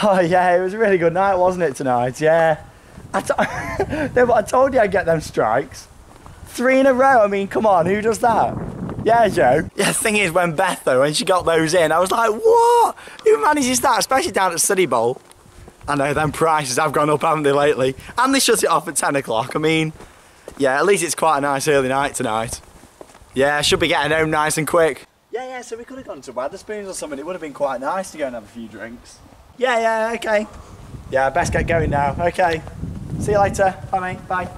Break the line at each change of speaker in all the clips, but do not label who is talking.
Oh yeah, it was a really good night, wasn't it, tonight? Yeah. No, but I told you I'd get them strikes. 3 in a row, I mean, come on, who does that? Yeah, Joe. Yeah, the thing is, when Beth, though, when she got those in, I was like, what? Who manages that, especially down at Sunny Bowl? I know, them prices have gone up, haven't they, lately? And they shut it off at 10 o'clock. I mean, yeah, at least it's quite a nice early night tonight. Yeah, I should be getting home nice and quick. Yeah, so we could have gone to Wetherspoons or something. It would have been quite nice to go and have a few drinks. Yeah, okay. Yeah, best get going now. Okay. See you later. Bye, mate. Bye.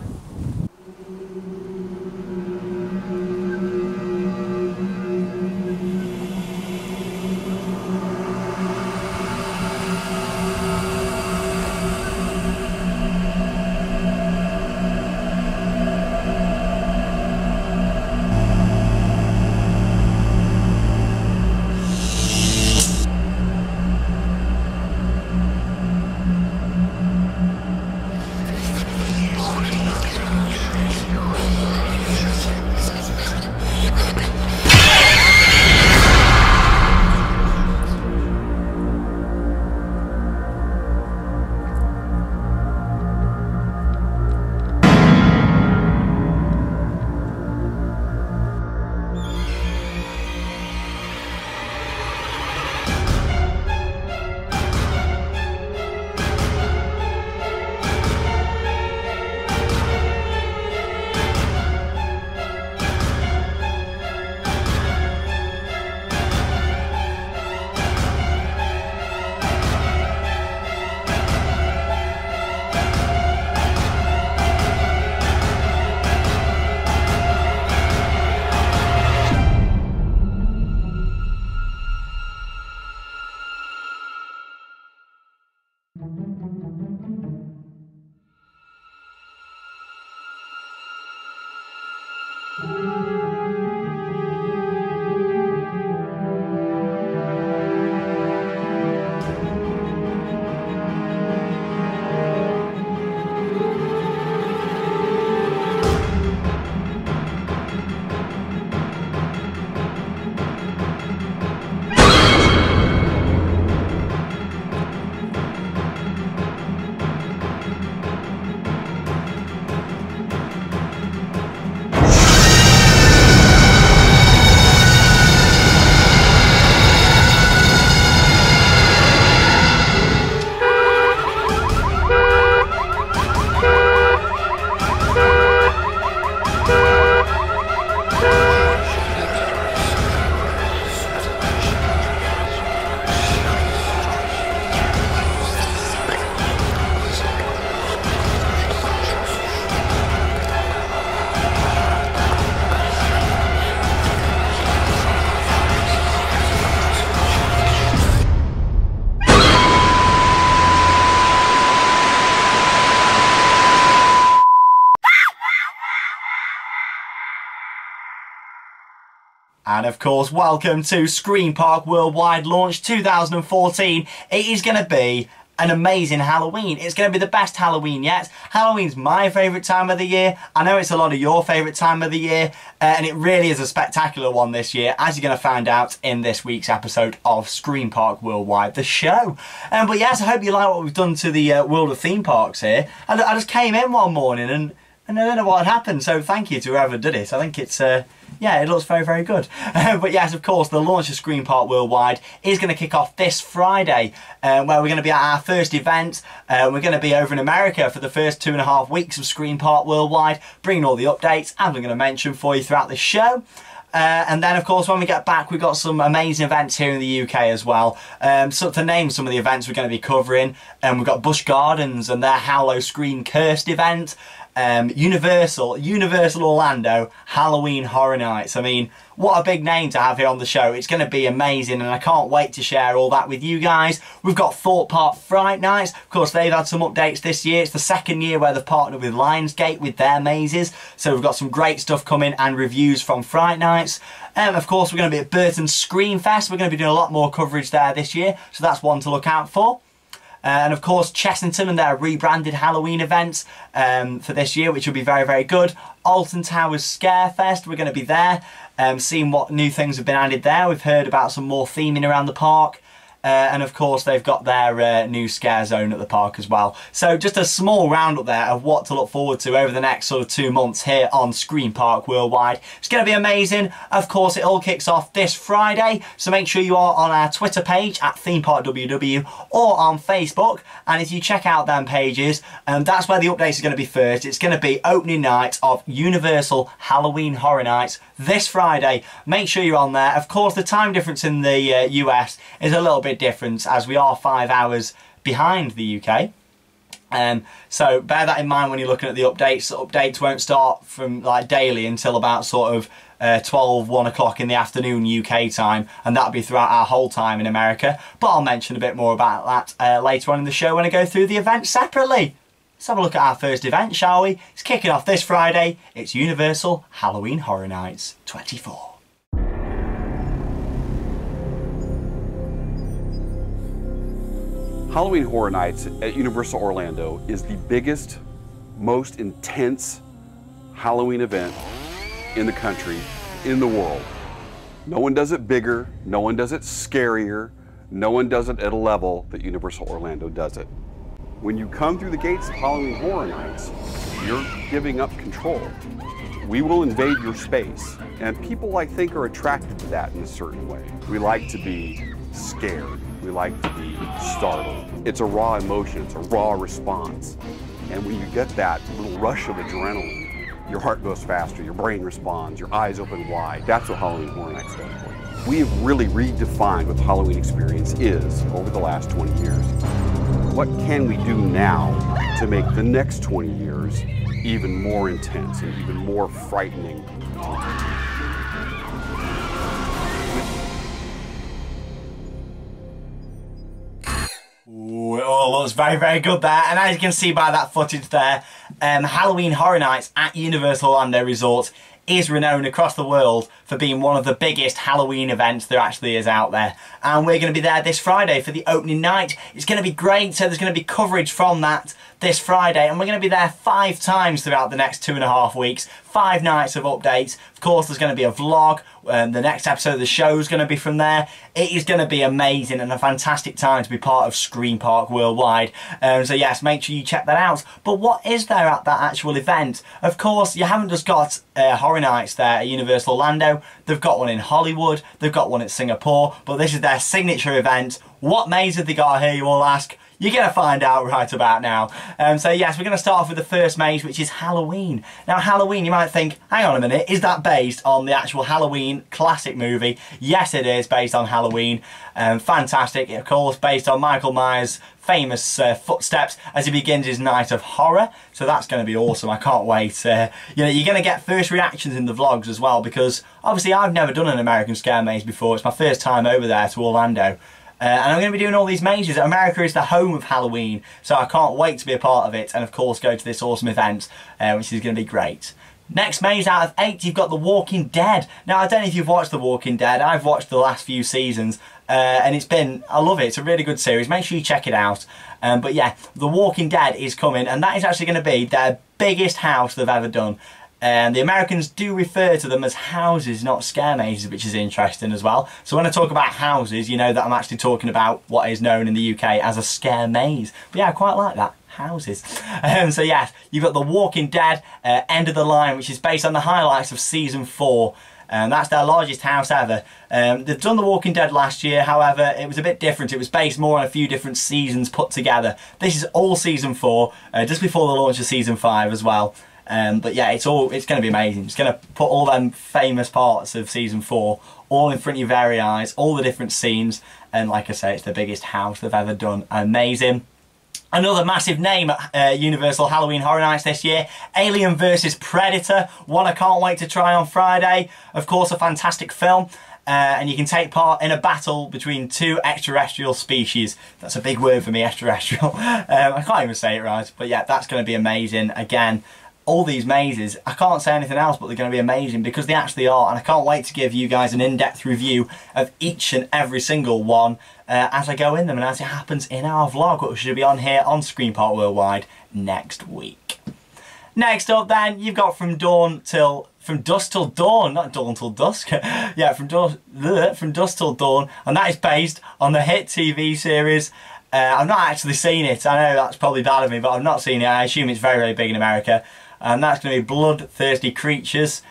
And of course, welcome to Scream Park Worldwide Launch 2014. It is going to be an amazing Halloween. It's going to be the best Halloween yet. Halloween's my favourite time of the year. I know it's a lot of your favourite time of the year, and it really is a spectacular one this year, as you're going to find out in this week's episode of Scream Park Worldwide, the show. But yes, I hope you like what we've done to the world of theme parks here. I just came in one morning and I don't know what had happened, so thank you to whoever did it. I think it's, yeah, it looks very, very good. But yes, of course, the launch of Scream Park Worldwide is going to kick off this Friday, where we're going to be at our first event. We're going to be over in America for the first 2.5 weeks of Scream Park Worldwide, bringing all the updates, and we're going to mention for you throughout the show. And then, of course, when we get back, we've got some amazing events here in the UK as well. So to name some of the events we're going to be covering, we've got Busch Gardens and their Howl-O-Scream Cursed event. Universal Orlando Halloween Horror Nights. I mean, what a big name to have here on the show. It's going to be amazing, and I can't wait to share all that with you guys. We've got Thorpe Park Fright Nights. Of course, they've had some updates this year. It's the second year where they've partnered with Lionsgate with their mazes, so we've got some great stuff coming and reviews from Fright Nights. Of course, we're going to be at Burton's Scream Fest. We're going to be doing a lot more coverage there this year, so that's one to look out for. And of course, Chessington and their rebranded Halloween events for this year, which will be very, very good. Alton Towers Scarefest, we're going to be there, seeing what new things have been added there. We've heard about some more theming around the park. And of course they've got their new scare zone at the park as well. So just a small roundup there of what to look forward to over the next sort of 2 months here on Scream Park Worldwide. It's going to be amazing. Of course, it all kicks off this Friday, so make sure you are on our Twitter page at ThemeParkWW or on Facebook, and if you check out them pages, that's where the updates are going to be first. It's going to be opening night of Universal Halloween Horror Nights this Friday. Make sure you're on there. Of course, the time difference in the US is a little bit different, as we are 5 hours behind the UK. So bear that in mind when you're looking at the updates. Updates won't start from like daily until about sort of 1 o'clock in the afternoon UK time, and that'll be throughout our whole time in America. But I'll mention a bit more about that later on in the show when I go through the event separately. Let's have a look at our first event, shall we? It's kicking off this Friday. It's Universal Halloween Horror Nights 24.
Halloween Horror Nights at Universal Orlando is the biggest, most intense Halloween event in the country, in the world. No one does it bigger, no one does it scarier, no one does it at a level that Universal Orlando does it. When you come through the gates of Halloween Horror Nights, you're giving up control. We will invade your space, and people, I think, are attracted to that in a certain way. We like to be scared. We like to be startled. It's a raw emotion, it's a raw response. And when you get that little rush of adrenaline, your heart goes faster, your brain responds, your eyes open wide. That's what Halloween Horror Nights does for you. We have really redefined what the Halloween experience is over the last 20 years. What can we do now to make the next 20 years even more intense and even more frightening?
Ooh, it all looks very, very good there. And as you can see by that footage there, Halloween Horror Nights at Universal Orlando Resort is renowned across the world for being one of the biggest Halloween events there actually is out there. And we're going to be there this Friday for the opening night. It's going to be great, so there's going to be coverage from that this Friday, and we're going to be there 5 times throughout the next 2.5 weeks, 5 nights of updates. Of course, there's going to be a vlog. The next episode of the show is going to be from there. It is going to be amazing and a fantastic time to be part of Scream Park Worldwide. So yes, make sure you check that out. But what is there at that actual event? Of course, you haven't just got Horror Nights there at Universal Orlando. They've got one in Hollywood. They've got one at Singapore. But this is their signature event. What maze have they got here, you all ask? You're going to find out right about now. So yes, we're going to start off with the first maze, which is Halloween. Now Halloween, you might think, hang on a minute, is that based on the actual Halloween classic movie? Yes, it is based on Halloween. Fantastic, of course, based on Michael Myers' famous footsteps as he begins his night of horror. So that's going to be awesome. I can't wait. You know, you're going to get first reactions in the vlogs as well, because obviously I've never done an American scare maze before. It's my first time over there to Orlando. And I'm going to be doing all these mazes. America is the home of Halloween, so I can't wait to be a part of it and of course go to this awesome event, which is going to be great. Next maze out of 8, you've got The Walking Dead. Now I don't know if you've watched The Walking Dead. I've watched the last few seasons and I love it. It's a really good series. Make sure you check it out. But yeah, The Walking Dead is coming, and that is actually going to be their biggest house they've ever done. The Americans do refer to them as houses, not scare mazes, which is interesting as well. So when I talk about houses, you know that I'm actually talking about what is known in the UK as a scare maze. But yeah, I quite like that. Houses. So yes, you've got The Walking Dead, End of the Line, which is based on the highlights of Season 4. That's their largest house ever. They've done The Walking Dead last year, however, it was a bit different. It was based more on a few different seasons put together. This is all Season 4, just before the launch of Season 5 as well. But yeah, it's going to be amazing. It's going to put all them famous parts of Season 4 all in front of your very eyes, all the different scenes, and like I say, it's the biggest house they've ever done. Amazing. Another massive name at Universal Halloween Horror Nights this year, Alien vs Predator, one I can't wait to try on Friday. Of course, a fantastic film. And you can take part in a battle between 2 extraterrestrial species. That's a big word for me, extraterrestrial. I can't even say it right, but yeah, that's going to be amazing. Again, all these mazes, I can't say anything else, but they're going to be amazing because they actually are, and I can't wait to give you guys an in-depth review of each and every single one as I go in them and as it happens in our vlog, which should be on here on Scream Park Worldwide next week. Next up then, you've got from dusk till dawn, not dawn till dusk. Yeah, from dusk till dawn, and that is based on the hit TV series. I've not actually seen it. I know that's probably bad of me, but I've not seen it. I assume it's very, very big in America, and that's going to be bloodthirsty creatures.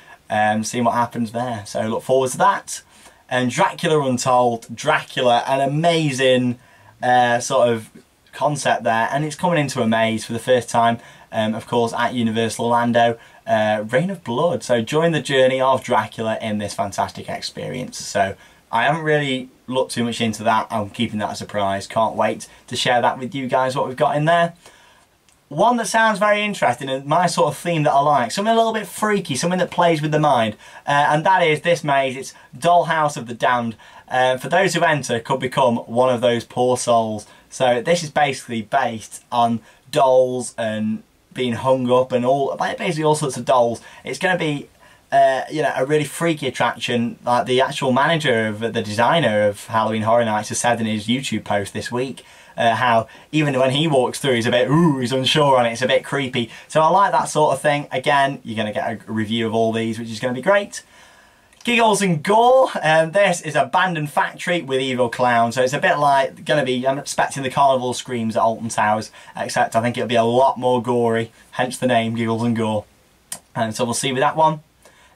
Seeing what happens there. So look forward to that. And Dracula Untold, Dracula, an amazing sort of concept there, and it's coming into a maze for the first time, of course, at Universal Orlando. Reign of Blood. So join the journey of Dracula in this fantastic experience. So I haven't really looked too much into that. I'm keeping that a surprise. Can't wait to share that with you guys, what we've got in there. One that sounds very interesting and my sort of theme that I like, something a little bit freaky, something that plays with the mind, and that is this maze. It's Dollhouse of the Damned. For those who enter, could become one of those poor souls. So this is basically based on dolls and being hung up and basically all sorts of dolls. It's going to be you know, a really freaky attraction. Like the actual manager of the designer of Halloween Horror Nights has said in his YouTube post this week, how even when he walks through he's a bit, he's unsure on it, it's a bit creepy. So I like that sort of thing. Again, you're going to get a review of all these, which is going to be great. Giggles and Gore, this is Abandoned Factory with Evil Clown, so it's a bit like, going to be, I'm expecting the carnival screams at Alton Towers, except I think it'll be a lot more gory, hence the name Giggles and Gore. And so we'll see with that one.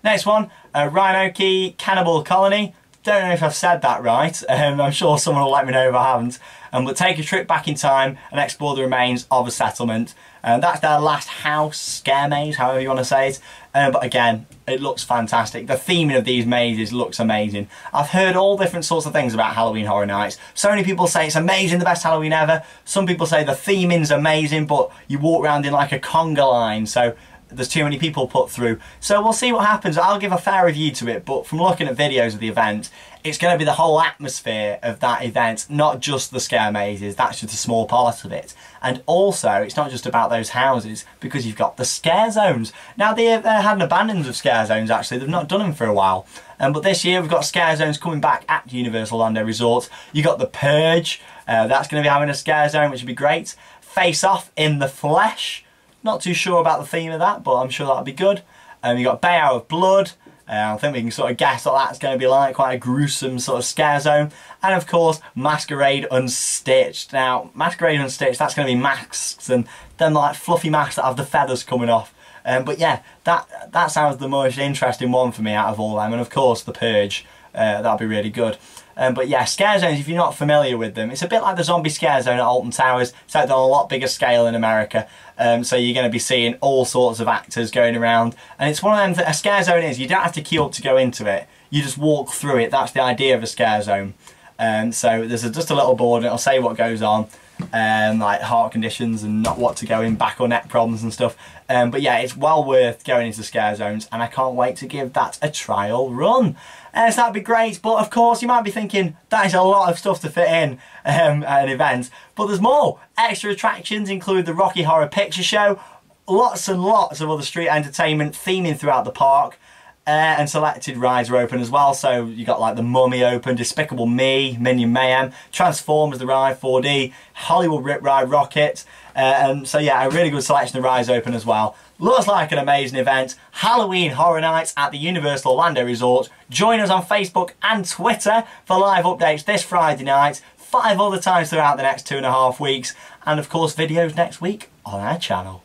Next one, Rhino Key Cannibal Colony. Don't know if I've said that right. I'm sure someone will let me know if I haven't. But take a trip back in time and explore the remains of a settlement. That's their last house scare maze, however you want to say it. But again, it looks fantastic. The theming of these mazes looks amazing. I've heard all different sorts of things about Halloween Horror Nights. So many people say it's amazing, the best Halloween ever. Some people say the theming's amazing, but you walk around in like a conga line, so there's too many people put through. So we'll see what happens. I'll give a fair review to it, but from looking at videos of the event, it's going to be the whole atmosphere of that event, not just the scare mazes. That's just a small part of it. And also, it's not just about those houses, because you've got the scare zones. Now, they had an abandonment of scare zones, actually. They've not done them for a while. But this year, we've got scare zones coming back at Universal Orlando Resort. You've got the Purge. That's going to be having a scare zone, which would be great. Face Off in the Flesh. Not too sure about the theme of that, but I'm sure that'll be good. You've got Bay Out of Blood. I think we can sort of guess what that's going to be like, quite a gruesome sort of scare zone. And of course, Masquerade Unstitched. Now, Masquerade Unstitched, that's going to be masks and then like fluffy masks that have the feathers coming off. But yeah, that sounds the most interesting one for me out of all of them. And of course, the Purge, that'll be really good. But yeah, scare zones, if you're not familiar with them, it's a bit like the zombie scare zone at Alton Towers, except on a lot bigger scale in America. So you're going to be seeing all sorts of actors going around. And it's one of them that a scare zone is, you don't have to queue up to go into it. You just walk through it. That's the idea of a scare zone. So there's just a little board and it'll say what goes on. Like heart conditions and not what to go in, back or neck problems and stuff. But yeah, it's well worth going into scare zones, and I can't wait to give that a trial run. So that'd be great, but of course you might be thinking that is a lot of stuff to fit in at an event, but there's more. Extra attractions include the Rocky Horror Picture Show, lots and lots of other street entertainment theming throughout the park. And selected rides are open as well, so you got like the Mummy open, Despicable Me, Minion Mayhem, Transformers the ride, 4D, Hollywood Rip Ride Rocket, and so yeah, a really good selection of rides open as well. Looks like an amazing event. Halloween Horror Nights at the Universal Orlando Resort. Join us on Facebook and Twitter for live updates this Friday night, 5 other times throughout the next 2.5 weeks, and of course videos next week on our channel.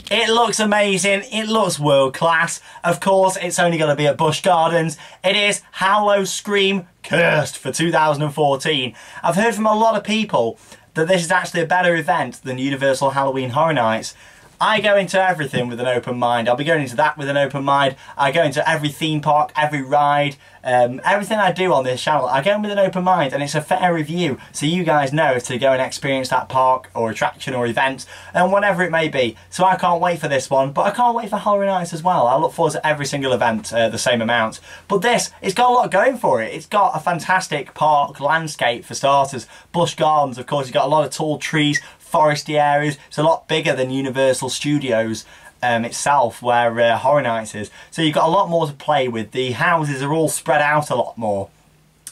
It looks amazing, it looks world class. Of course, it's only going to be at Busch Gardens. It is Howl-O-Scream Cursed for 2014. I've heard from a lot of people that this is actually a better event than Universal Halloween Horror Nights. I go into everything with an open mind. I'll be going into that with an open mind. I go into every theme park, every ride, everything I do on this channel, I go in with an open mind, and it's a fair review, so you guys know to go and experience that park or attraction or event, and whatever it may be. So I can't wait for this one, but I can't wait for Halloween Nights as well. I look forward to every single event the same amount. But this, it's got a lot going for it. It's got a fantastic park landscape for starters. Busch Gardens, of course, you've got a lot of tall trees, foresty areas. It's a lot bigger than Universal Studios itself, where Horror Nights is. So you've got a lot more to play with. The houses are all spread out a lot more.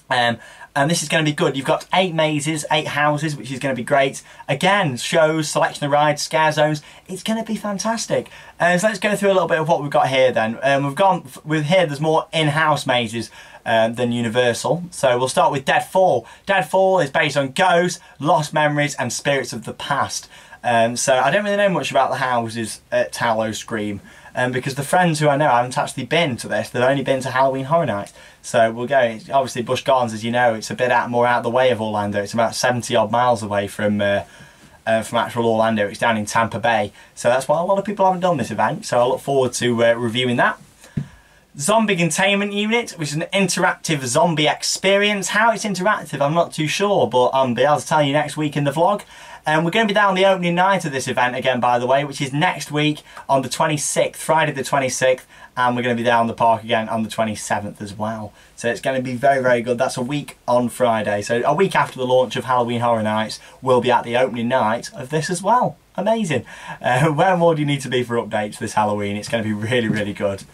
And this is going to be good. You've got 8 mazes, 8 houses, which is going to be great. Again, shows, selection of rides, scare zones. It's going to be fantastic. So let's go through a little bit of what we've got here then. We've gone with here, there's more in-house mazes than Universal. So we'll start with Deadfall. Deadfall is based on ghosts, lost memories, and spirits of the past. So I don't really know much about the houses at Howl-O-Scream, because the friends who I know haven't actually been to this. They've only been to Halloween Horror Nights. So we'll go. Obviously, Busch Gardens, as you know, it's a bit more out of the way of Orlando. It's about 70 odd miles away from actual Orlando. It's down in Tampa Bay. So that's why a lot of people haven't done this event. So I look forward to reviewing that. Zombie Containment Unit, which is an interactive zombie experience. How it's interactive, I'm not too sure, but I'll be able to tell you next week in the vlog. And we're going to be there on the opening night of this event again, by the way, which is next week on the 26th, Friday the 26th, and we're going to be there on the park again on the 27th as well. So it's going to be very, very good. That's a week on Friday. So a week after the launch of Halloween Horror Nights, we'll be at the opening night of this as well. Amazing. Where more do you need to be for updates this Halloween? It's going to be really, really good.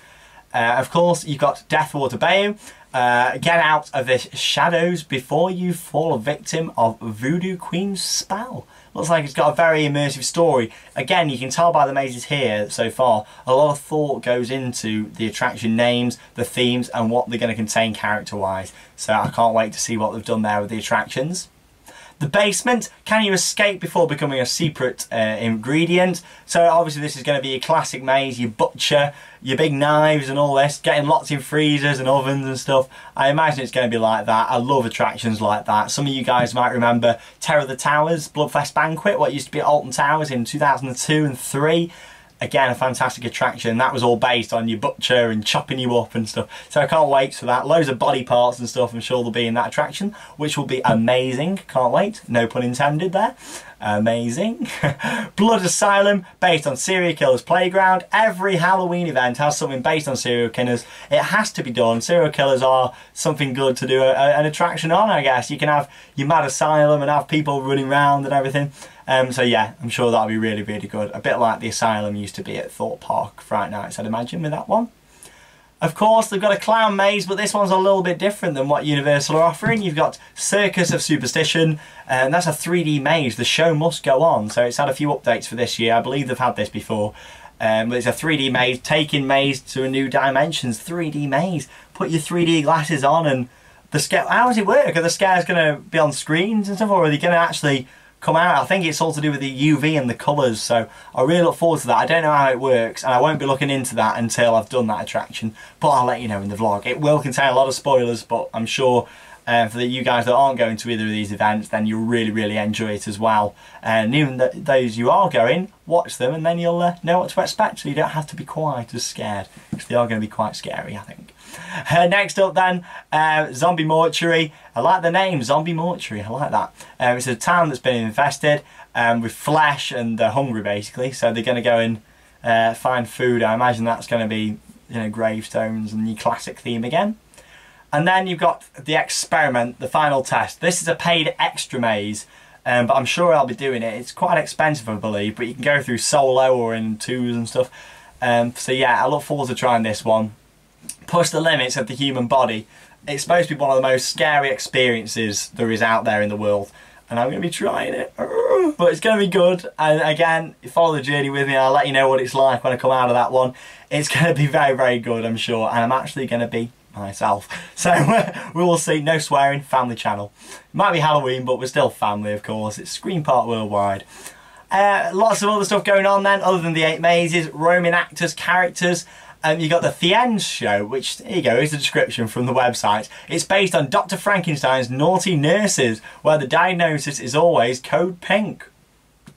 Of course, you've got Deathwater Bayou. Get out of the shadows before you fall a victim of Voodoo Queen's spell. Looks like it's got a very immersive story. Again, you can tell by the mazes here so far, a lot of thought goes into the attraction names, the themes, and what they're going to contain character-wise. So I can't wait to see what they've done there with the attractions. The basement, can you escape before becoming a secret ingredient? So obviously this is going to be your classic maze, your butcher, your big knives and all this, getting locked in freezers and ovens and stuff. I imagine it's going to be like that. I love attractions like that. Some of you guys might remember Terror of the Towers, Bloodfest Banquet, what used to be at Alton Towers in 2002 and 3. Again, a fantastic attraction. That was all based on your butcher and chopping you up and stuff. So I can't wait for that. Loads of body parts and stuff I'm sure they'll be in that attraction, which will be amazing. Can't wait. No pun intended there. Amazing. Blood Asylum, based on Serial Killers Playground. Every Halloween event has something based on serial killers. It has to be done. Serial killers are something good to do an attraction on, I guess. You can have your mad asylum and have people running around and everything. So yeah, I'm sure that'll be really, really good. A bit like the asylum used to be at Thorpe Park Fright Nights, I'd imagine, with that one. Of course, they've got a clown maze, but this one's a little bit different than what Universal are offering. You've got Circus of Superstition, and that's a 3D maze. The show must go on, so it's had a few updates for this year. I believe they've had this before. But it's a 3D maze, taking maze to a new dimensions. 3D maze. Put your 3D glasses on, and the scare. How does it work? Are the scares going to be on screens and stuff, or are they going to actually come out? I think it's all to do with the UV and the colours, so I really look forward to that. I don't know how it works, and I won't be looking into that until I've done that attraction, but I'll let you know in the vlog. It will contain a lot of spoilers, but I'm sure for you guys that aren't going to either of these events, then you'll really, really enjoy it as well. And even those you are going, watch them, and then you'll know what to expect, so you don't have to be quite as scared, because they are going to be quite scary, I think. Next up then, Zombie Mortuary. I like the name, Zombie Mortuary, I like that. It's a town that's been infested with flesh and they're hungry basically, so they're going to go and find food. I imagine that's going to be, you know, gravestones and your classic theme again. And then you've got The Experiment, the final test. This is a paid extra maze, but I'm sure I'll be doing it. It's quite expensive, I believe, but you can go through solo or in twos and stuff. So yeah, I look forward to trying this one. Push the limits of the human body. It's supposed to be one of the most scary experiences there is out there in the world, and I'm going to be trying it, but it's going to be good. And again, follow the journey with me. I'll let you know what it's like when I come out of that one. It's going to be very, very good, I'm sure, and I'm actually going to be myself, so we will see. No swearing, family channel. It might be Halloween, but we're still family, of course. It's Scream Park Worldwide. Lots of other stuff going on then, other than the 8 mazes, roaming actors, characters. You got the Fiends show, which, there you go, is the description from the website. It's based on Dr. Frankenstein's Naughty Nurses, where the diagnosis is always code pink.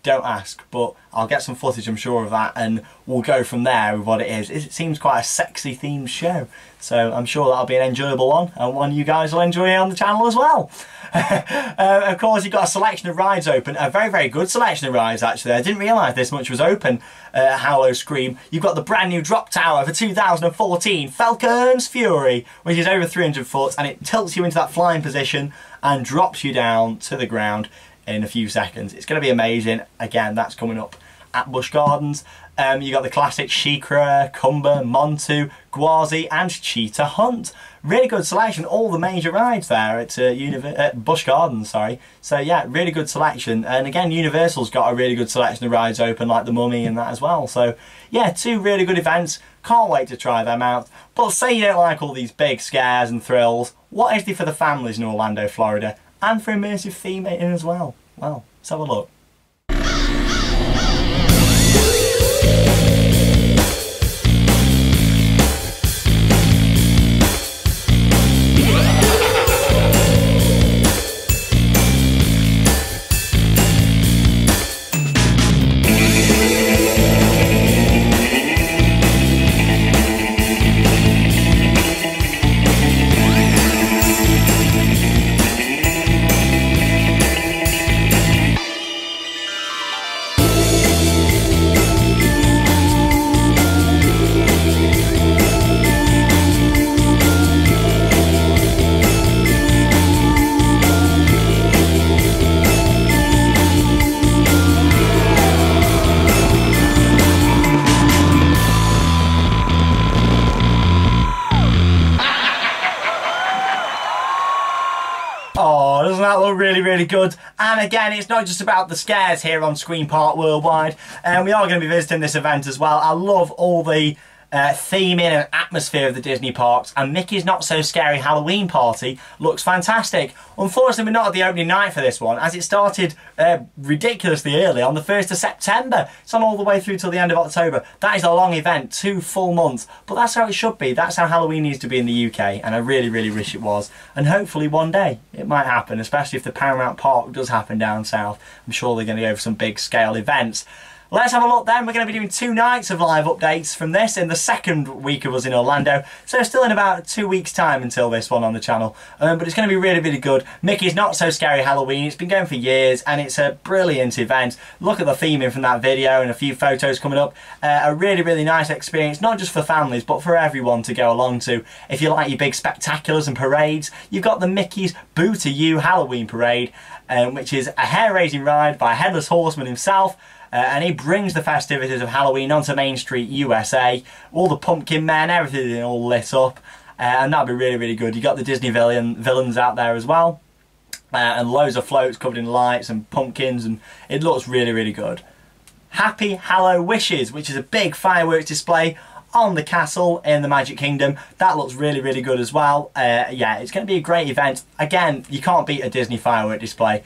don't ask, but I'll get some footage, I'm sure of that, and we'll go from there with what it is. It seems quite a sexy themed show, so I'm sure that'll be an enjoyable one, and one you guys will enjoy on the channel as well. Of course, you've got a selection of rides open, a very, very good selection of rides actually. I didn't realise this much was open at Howl-O-Scream. You've got the brand new drop tower for 2014, Falcon's Fury, which is over 300 foot, and it tilts you into that flying position and drops you down to the ground in a few seconds. It's going to be amazing. Again, that's coming up at Busch Gardens. You got the classic Shikra, Cumber, Montu, Gwazi and Cheetah Hunt. Really good selection, all the major rides there at Busch Gardens, sorry. So yeah, really good selection. And again, Universal's got a really good selection of rides open, like the Mummy and that as well. So yeah, two really good events. Can't wait to try them out. But say you don't like all these big scares and thrills, what is there for the families in Orlando, Florida? And for immersive theming as well. Well, let's have a look. Oh, doesn't that look really, really good? And again, it's not just about the scares here on Scream Park Worldwide. We are going to be visiting this event as well. I love all the theming and atmosphere of the Disney parks, and Mickey's Not So Scary Halloween Party looks fantastic. Unfortunately, we're not at the opening night for this one, as it started ridiculously early on the 1st of September. It's on all the way through till the end of October. That is a long event, 2 full months, but that's how it should be. That's how Halloween needs to be in the UK, and I really, really wish it was. And hopefully one day it might happen, especially if the Paramount Park does happen down south. I'm sure they're going to go for some big scale events. Let's have a look then. We're going to be doing 2 nights of live updates from this in the second week of us in Orlando. So still in about 2 weeks' time until this one on the channel. But it's going to be really, really good. Mickey's Not So Scary Halloween. It's been going for years and it's a brilliant event. Look at the theming from that video and a few photos coming up. A really, really nice experience, not just for families, but for everyone to go along to. If you like your big spectaculars and parades, you've got the Mickey's Boo to You Halloween Parade, which is a hair-raising ride by a Headless Horseman himself. And he brings the festivities of Halloween onto Main Street, USA. All the pumpkin men, everything all lit up. And that'll be really, really good. You got the Disney villains out there as well. And loads of floats covered in lights and pumpkins. And it looks really, really good. Happy Hallow Wishes, which is a big fireworks display on the castle in the Magic Kingdom. That looks really, really good as well. Yeah, it's going to be a great event. Again, you can't beat a Disney firework display.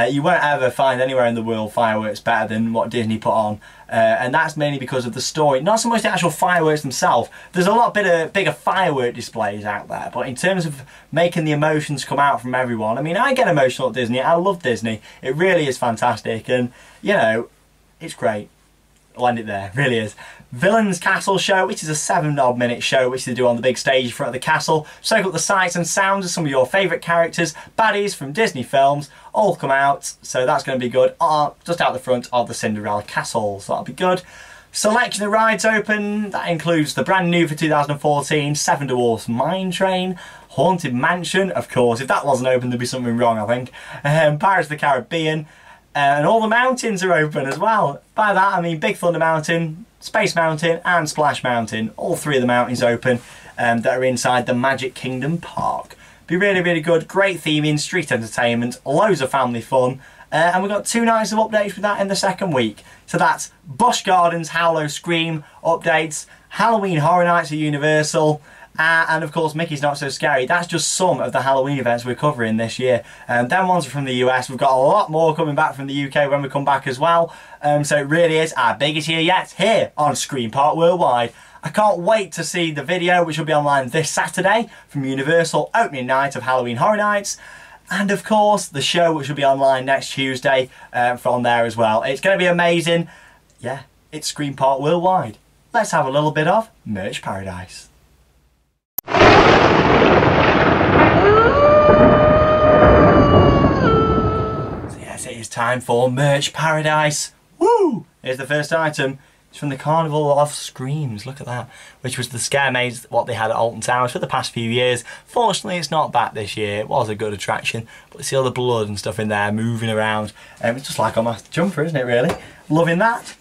You won't ever find anywhere in the world fireworks better than what Disney put on. And that's mainly because of the story. Not so much the actual fireworks themselves. There's a lot bigger firework displays out there. But in terms of making the emotions come out from everyone, I mean, I get emotional at Disney. I love Disney. It really is fantastic. And, you know, it's great. I'll end it there, it really is. Villains Castle Show, which is a 7-odd minute show which they do on the big stage in front of the castle. Soak up the sights and sounds of some of your favourite characters, baddies from Disney films, all come out, so that's going to be good. Just out the front of the Cinderella Castle, so that'll be good. Selection of rides open, that includes the brand new for 2014, Seven Dwarfs Mine Train, Haunted Mansion, of course, if that wasn't open there'd be something wrong I think, Pirates of the Caribbean, and all the mountains are open as well. By that I mean Big Thunder Mountain, Space Mountain and Splash Mountain. All 3 of the mountains open that are inside the Magic Kingdom Park. Be really, really good. Great theming, street entertainment, loads of family fun. And we've got 2 nights of updates with that in the second week. So that's Busch Gardens Howl-O-Scream updates, Halloween Horror Nights at Universal, and of course Mickey's Not So Scary. That's just some of the Halloween events we're covering this year. Them ones are from the US. We've got a lot more coming back from the UK when we come back as well. So it really is our biggest year yet here on Scream Park Worldwide. I can't wait to see the video which will be online this Saturday from Universal opening night of Halloween Horror Nights. And of course, the show, which will be online next Tuesday from there as well. It's going to be amazing. Yeah, it's Scream Park Worldwide. Let's have a little bit of Merch Paradise. So yes, it is time for Merch Paradise. Woo! Here's the first item. It's from the Carnival of Screams, look at that. Which was the scare maze, what they had at Alton Towers for the past few years. Fortunately, it's not back this year. It was a good attraction, but you see all the blood and stuff in there moving around. It's just like on my jumper, isn't it, really? Loving that.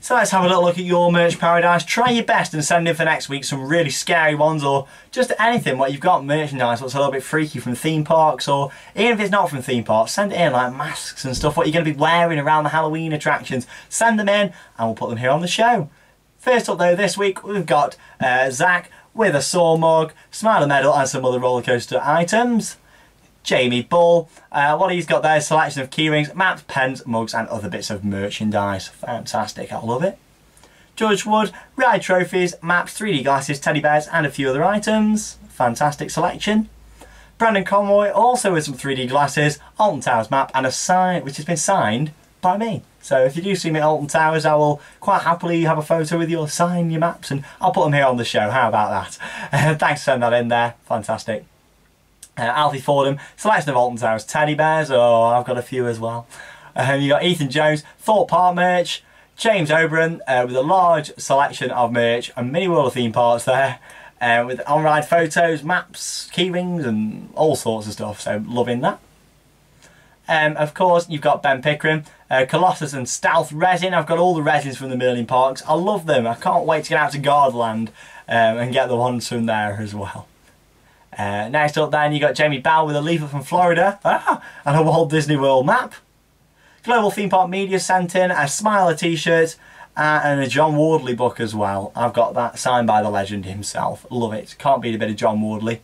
So let's have a little look at your Merch Paradise. Try your best and send in for next week some really scary ones, or just anything what you've got merchandise what's a little bit freaky from theme parks, or even if it's not from theme parks, send it in, like masks and stuff what you're going to be wearing around the Halloween attractions. Send them in and we'll put them here on the show. First up though, this week we've got Zach with a saw mug, Smiler medal and some other roller coaster items. Jamie Bull, what he's got there is a selection of keyrings, maps, pens, mugs and other bits of merchandise. Fantastic, I love it. George Wood, ride trophies, maps, 3D glasses, teddy bears and a few other items. Fantastic selection. Brandon Conroy also with some 3D glasses, Alton Towers map and a sign which has been signed by me. So if you do see me at Alton Towers, I will quite happily have a photo with you, sign your maps and I'll put them here on the show. How about that? Thanks for sending that in there, fantastic. Alfie Fordham, selection of Alton Towers teddy bears. Oh, I've got a few as well. You got Ethan Jones, Thorpe Park merch. James Oberon with a large selection of merch and mini world of theme parks there. With on-ride photos, maps, keyrings and all sorts of stuff. So loving that. Of course, you've got Ben Pickering, Colossus and Stealth resin. I've got all the resins from the Merlin parks. I love them. I can't wait to get out to Gardaland and get the ones from there as well. Next up then you got Jamie Bell with a leaflet from Florida and a Walt Disney World map. Global Theme Park Media sent in a Smiler t-shirt and a John Wardley book as well. I've got that signed by the legend himself. Love it. Can't beat a bit of John Wardley.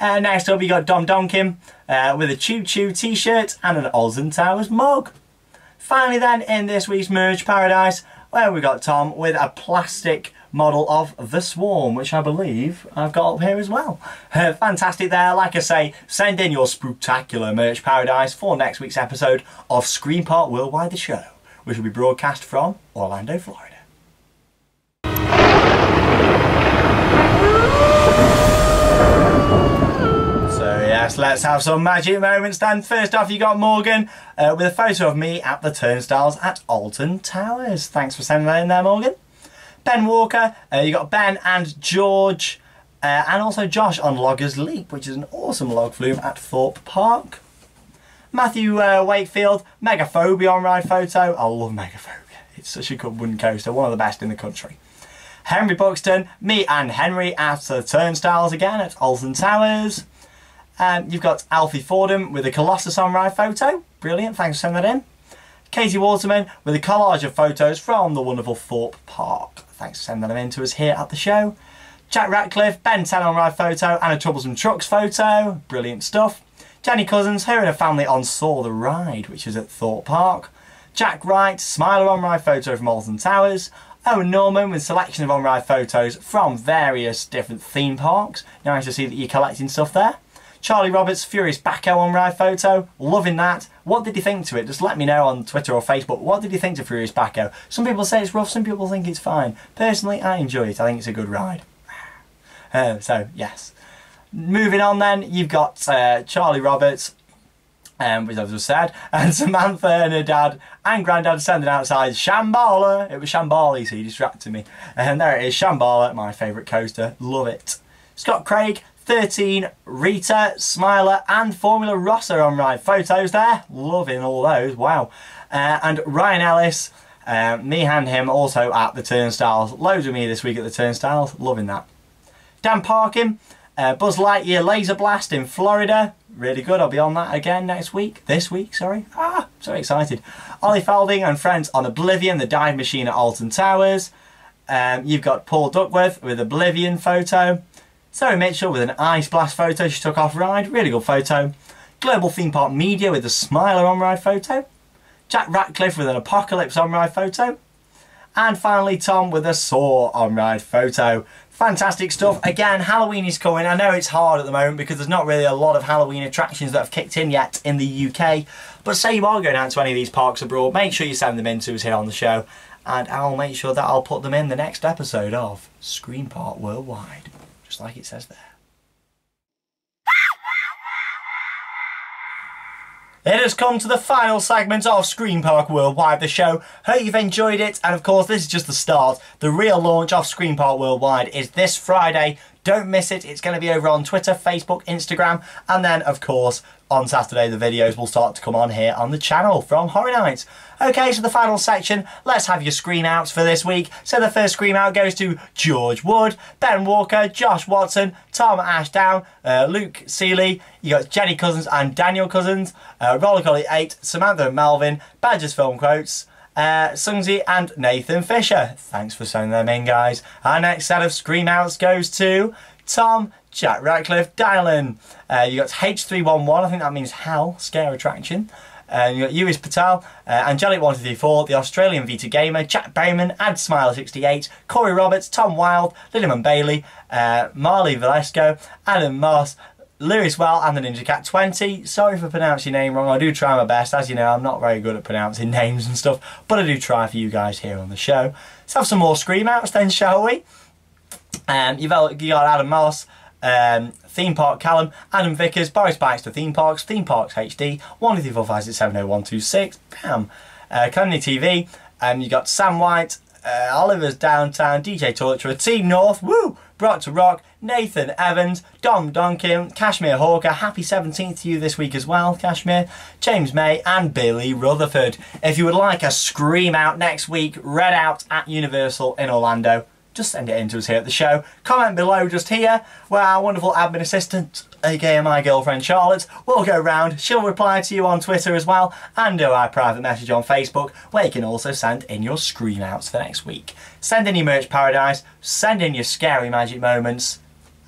Next up you got Dom Donkin with a Choo Choo t-shirt and an Alton Towers mug. Finally then in this week's Merch Paradise, where we got Tom with a plastic model of the Swarm, which I believe I've got up here as well. Fantastic there. Like I say, send in your spooktacular Merch Paradise for next week's episode of Scream Park Worldwide the Show, which will be broadcast from Orlando, Florida. So yes, let's have some magic moments then. First off you got Morgan with a photo of me at the turnstiles at Alton Towers. Thanks for sending that in there, Morgan. Ben Walker, you got Ben and George and also Josh on Loggers Leap, which is an awesome log flume at Thorpe Park. Matthew Wakefield, Megaphobia on ride photo. I love Megaphobia. It's such a good wooden coaster, one of the best in the country. Henry Buxton, me and Henry at the turnstiles again at Alton Towers. You've got Alfie Fordham with a Colossus on ride photo. Brilliant, thanks for sending that in. Katie Waterman with a collage of photos from the wonderful Thorpe Park. Thanks for sending them in to us here at the show. Jack Ratcliffe, Ben 10 on ride photo and a Troublesome Trucks photo. Brilliant stuff. Jenny Cousins, her and her family on Saw the Ride, which is at Thorpe Park. Jack Wright, Smiler on ride photo from Alton Towers. Owen Norman with a selection of on ride photos from various different theme parks. Nice to see that you're collecting stuff there. Charlie Roberts, Furious Bacco on ride photo. Loving that. What did you think to it? Just let me know on Twitter or Facebook. What did you think to Furious Bacco? Some people say it's rough, some people think it's fine. Personally, I enjoy it. I think it's a good ride. So, yes. Moving on then, you've got Charlie Roberts, which I've just said, and Samantha and her dad and granddad standing outside Shambhala. It was Shambhala, so he distracted me. And there it is, Shambhala, my favourite coaster. Love it. Scott Craig, 13, Rita, Smiler and Formula Rossa on ride photos there. Loving all those, wow. And Ryan Ellis, me and him also at the turnstiles. Loads of me this week at the turnstiles, loving that. Dan Parkin, Buzz Lightyear Laser Blast in Florida. Really good, I'll be on that again next week. This week, sorry. So excited. Ollie Felding and friends on Oblivion, the dive machine at Alton Towers. You've got Paul Duckworth with Oblivion photo. Zoe Mitchell with an Ice Blast photo she took off ride. Really good photo. Global Theme Park Media with a Smiler on ride photo. Jack Ratcliffe with an Apocalypse on ride photo. And finally, Tom with a saw on ride photo. Fantastic stuff. Again, Halloween is coming. I know it's hard at the moment because there's not really a lot of Halloween attractions that have kicked in yet in the UK. But say you are going out to any of these parks abroad, make sure you send them in to us here on the show. And I'll make sure that I'll put them in the next episode of Scream Park Worldwide. Just like it says there. It has come to the final segment of Scream Park Worldwide, the show. Hope you've enjoyed it, and of course this is just the start. The real launch of Scream Park Worldwide is this Friday. Don't miss it. It's going to be over on Twitter, Facebook, Instagram, and then of course on Saturday the videos will start to come on here on the channel from Horror Nights. Okay, so the final section, let's have your scream outs for this week. So the first scream out goes to George Wood, Ben Walker, Josh Watson, Tom Ashdown, Luke Seeley, you got Jenny Cousins and Daniel Cousins, Roller Collie 8, Samantha and Melvin, Badgers Film Quotes, Sungzi and Nathan Fisher. Thanks for sending them in, guys. Our next set of scream outs goes to Tom, Jack Ratcliffe, Dylan. You got H311, I think that means Hell, Scare Attraction. You got Uwis Patel, Angelic1234, the Australian Vita Gamer, Jack Bowman, Ad Smile68, Corey Roberts, Tom Wild, Lilliman Bailey, Marley Valesco, Adam Moss, Lewis Well and the Ninja Cat 20. Sorry for pronouncing your name wrong. I do try my best. As you know, I'm not very good at pronouncing names and stuff, but I do try for you guys here on the show. Let's have some more scream outs then, shall we? You got Adam Moss, Theme Park Callum, Adam Vickers, Boris Baxter, Theme Parks HD, 12345670126, bam. Clemney TV, you got Sam White, Oliver's Downtown, DJ Torturer, Team North, woo! Brock to Rock, Nathan Evans, Dom Donkin, Kashmir Hawker, happy 17th to you this week as well, Kashmir, James May and Billy Rutherford. If you would like a scream out next week, read out at Universal in Orlando, just send it in to us here at the show. Comment below just here, where our wonderful admin assistant, aka my girlfriend Charlotte, will go round. She'll reply to you on Twitter as well, and do our private message on Facebook, where you can also send in your scream outs for next week. Send in your merch paradise, send in your scary magic moments,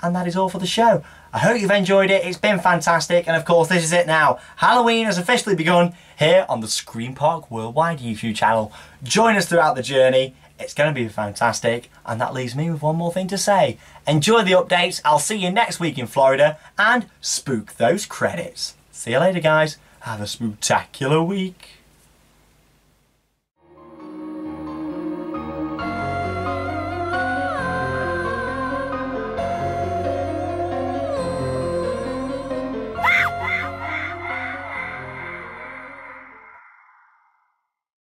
and that is all for the show. I hope you've enjoyed it. It's been fantastic, and of course this is it now. Halloween has officially begun here on the Scream Park Worldwide YouTube channel. Join us throughout the journey. It's going to be fantastic, and that leaves me with one more thing to say. Enjoy the updates, I'll see you next week in Florida, and spook those credits. See you later, guys. Have a spooktacular week.